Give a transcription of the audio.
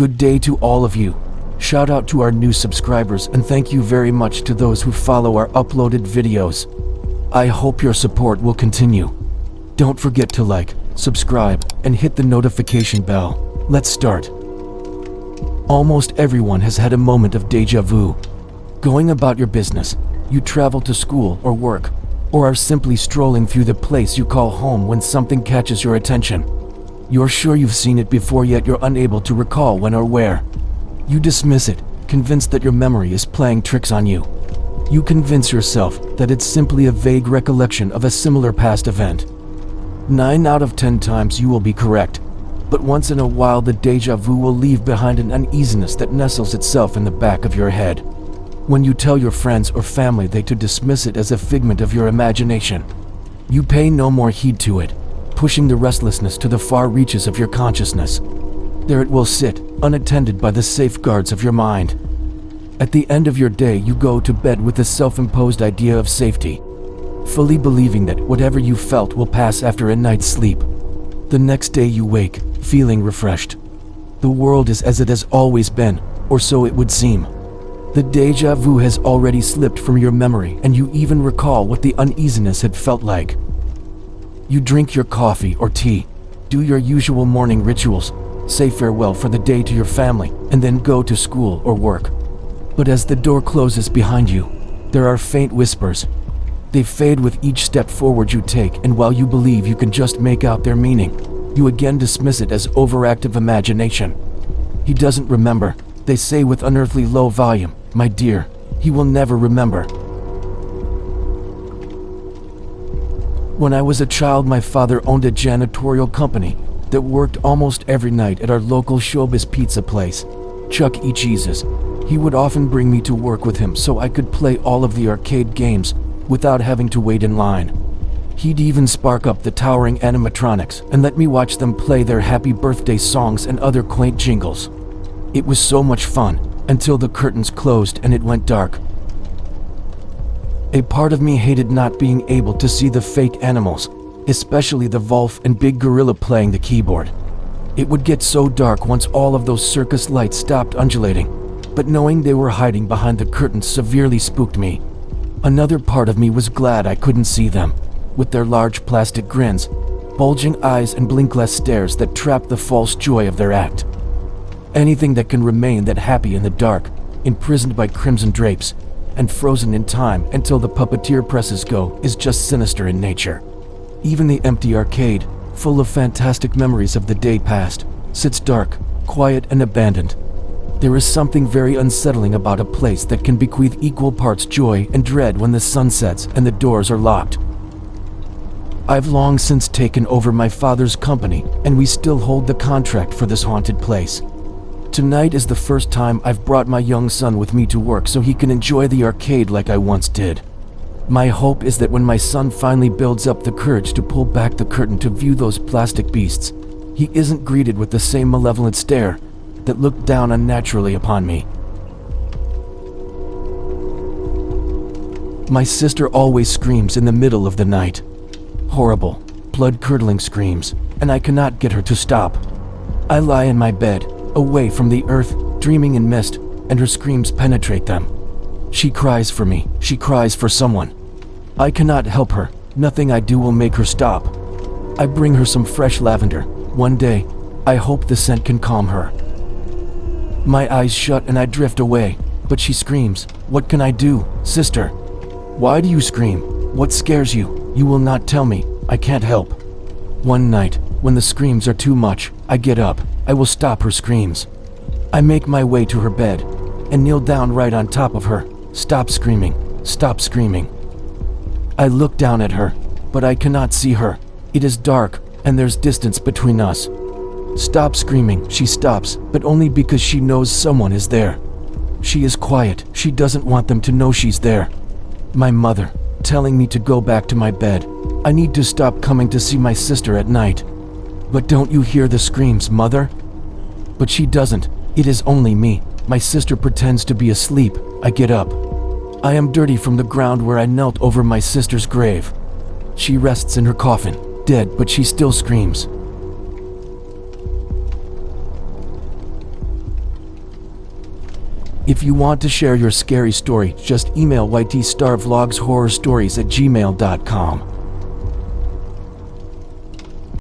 Good day to all of you. Shout out to our new subscribers and thank you very much to those who follow our uploaded videos. I hope your support will continue. Don't forget to like, subscribe, and hit the notification bell. Let's start. Almost everyone has had a moment of deja vu. Going about your business, you travel to school or work, or are simply strolling through the place you call home when something catches your attention. You're sure you've seen it before, yet you're unable to recall when or where. You dismiss it, convinced that your memory is playing tricks on you. You convince yourself that it's simply a vague recollection of a similar past event. 9 out of 10 times you will be correct, but once in a while the deja vu will leave behind an uneasiness that nestles itself in the back of your head. When you tell your friends or family, they too dismiss it as a figment of your imagination. You pay no more heed to it, pushing the restlessness to the far reaches of your consciousness. There it will sit, unattended by the safeguards of your mind. At the end of your day, you go to bed with a self-imposed idea of safety, fully believing that whatever you felt will pass after a night's sleep. The next day you wake, feeling refreshed. The world is as it has always been, or so it would seem. The deja vu has already slipped from your memory, and you even recall what the uneasiness had felt like. You drink your coffee or tea, do your usual morning rituals, say farewell for the day to your family, and then go to school or work. But as the door closes behind you, there are faint whispers. They fade with each step forward you take, and while you believe you can just make out their meaning, you again dismiss it as overactive imagination. He doesn't remember, they say with unearthly low volume. My dear, he will never remember. When I was a child, my father owned a janitorial company that worked almost every night at our local showbiz pizza place, Chuck E. Cheese's. He would often bring me to work with him so I could play all of the arcade games without having to wait in line. He'd even spark up the towering animatronics and let me watch them play their happy birthday songs and other quaint jingles. It was so much fun, until the curtains closed and it went dark. A part of me hated not being able to see the fake animals, especially the wolf and big gorilla playing the keyboard. It would get so dark once all of those circus lights stopped undulating, but knowing they were hiding behind the curtains severely spooked me. Another part of me was glad I couldn't see them, with their large plastic grins, bulging eyes and blinkless stares that trapped the false joy of their act. Anything that can remain that happy in the dark, imprisoned by crimson drapes, and frozen in time until the puppeteer presses go, is just sinister in nature. Even the empty arcade, full of fantastic memories of the day past, sits dark, quiet, and abandoned. There is something very unsettling about a place that can bequeath equal parts joy and dread when the sun sets and the doors are locked. I've long since taken over my father's company, and we still hold the contract for this haunted place. Tonight is the first time I've brought my young son with me to work so he can enjoy the arcade like I once did. My hope is that when my son finally builds up the courage to pull back the curtain to view those plastic beasts, he isn't greeted with the same malevolent stare that looked down unnaturally upon me. My sister always screams in the middle of the night. Horrible, blood-curdling screams, and I cannot get her to stop. I lie in my bed, away from the earth, dreaming in mist, and her screams penetrate them. She cries for me, she cries for someone. I cannot help her, nothing I do will make her stop. I bring her some fresh lavender. One day, I hope the scent can calm her. My eyes shut and I drift away, but she screams. What can I do, sister? Why do you scream? What scares you? You will not tell me. I can't help. One night, when the screams are too much, I get up. I will stop her screams. I make my way to her bed and kneel down right on top of her. Stop screaming. Stop screaming. I look down at her, but I cannot see her. It is dark, and there's distance between us. Stop screaming. She stops, but only because she knows someone is there. She is quiet. She doesn't want them to know she's there. My mother, telling me to go back to my bed. I need to stop coming to see my sister at night. But don't you hear the screams, Mother? But she doesn't. It is only me. My sister pretends to be asleep. I get up. I am dirty from the ground where I knelt over my sister's grave. She rests in her coffin, dead, but she still screams. If you want to share your scary story, just email ytstarvlogshorrorstories@gmail.com.